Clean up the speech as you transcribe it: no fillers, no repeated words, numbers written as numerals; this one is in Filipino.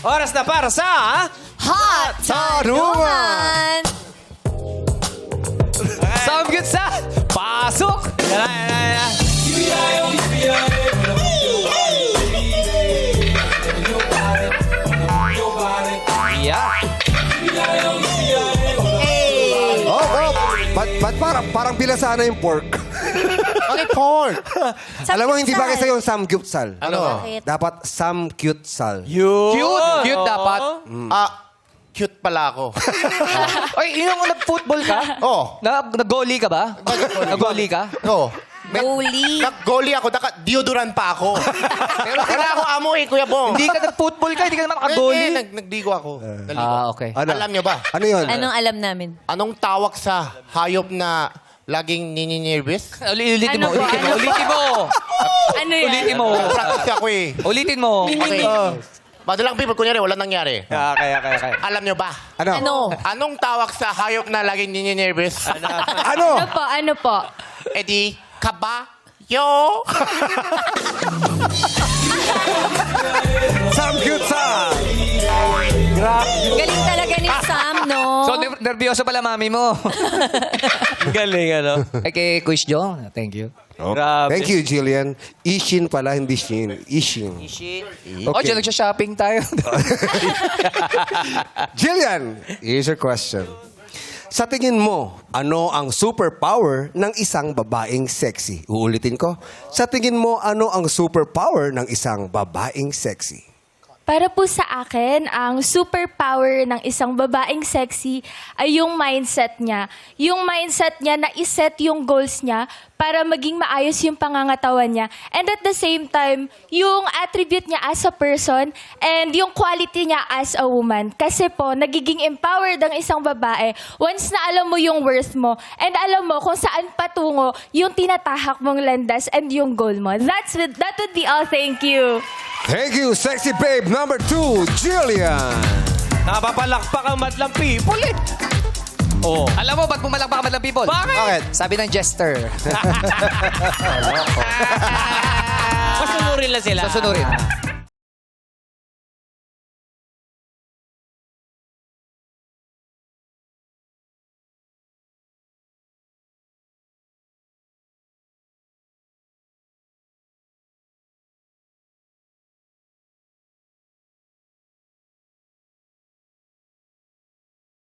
Oras na para sa... Hot Tanungan! Samgyup sa pasok! Yan na. Yeah. Ba't parang binasa na yung pork? Bakit pork? Alam mo, hindi ba kasi yung samgyupsal? Ano? Bakit? Dapat samgyupsal. Yun. Cute dapat? Cute pala ako. Ay, yung nag-football ka? Oo. Nag-goalie ka ba? Nag-goalie ka? Oo. Goalie. Nag-goalie ako, deodorant pa ako. Pero wala ako amoy, Kuya Bong. Hindi ka nag-football ka, hindi ka naman naka-goalie. Nagdigo ako. Naligo. Okay. Ano? Alam niyo ba? Ano yun? Anong alam namin? Anong tawag sa hayop na laging nininervous? Ulitin mo, Ano ba? ulitin mo, ulitin mo. Ano yan? Ulitin mo. Practice ako eh. Ulitin mo. Okay. Madalang people, kunyari, wala nangyari. Kaya. Alam niyo ba? Ano? Ano? Anong tawag sa hayop na laging nininervous? Ano? Ano po? E di, kabayo. Samgyupsal! Galing talaga ni Sam, no? So, nervyoso pala mami mo. Galing, ano? Ay, kay Kuis Jo. Thank you. Grabe. Thank you, Jillian. Ishin pala, hindi Shin. Ishin. Oh, dyan nagsha-shopping tayo. Jillian, here's your question. Sa tingin mo, ano ang superpower ng isang babaeng sexy? Uulitin ko. Sa tingin mo, ano ang superpower ng isang babaeng sexy? Para po sa akin, ang superpower ng isang babaeng sexy ay yung mindset niya. Yung mindset niya na iset yung goals niya para maging maayos yung pangangatawan niya. And at the same time, yung attribute niya as a person and yung quality niya as a woman. Kasi po, nagiging empowered ang isang babae once na alam mo yung worth mo and alam mo kung saan patungo yung tinatahak mong landas and yung goal mo. That would be all. Thank you. Thank you, sexy babe number 2, Jillian. Napapalakpak ang madlang people eh. Oh. Alam mo, ba't pumalakpak ka madlang people? Bakit? Sabi ng jester. Masunurin lang sila. Susunurin.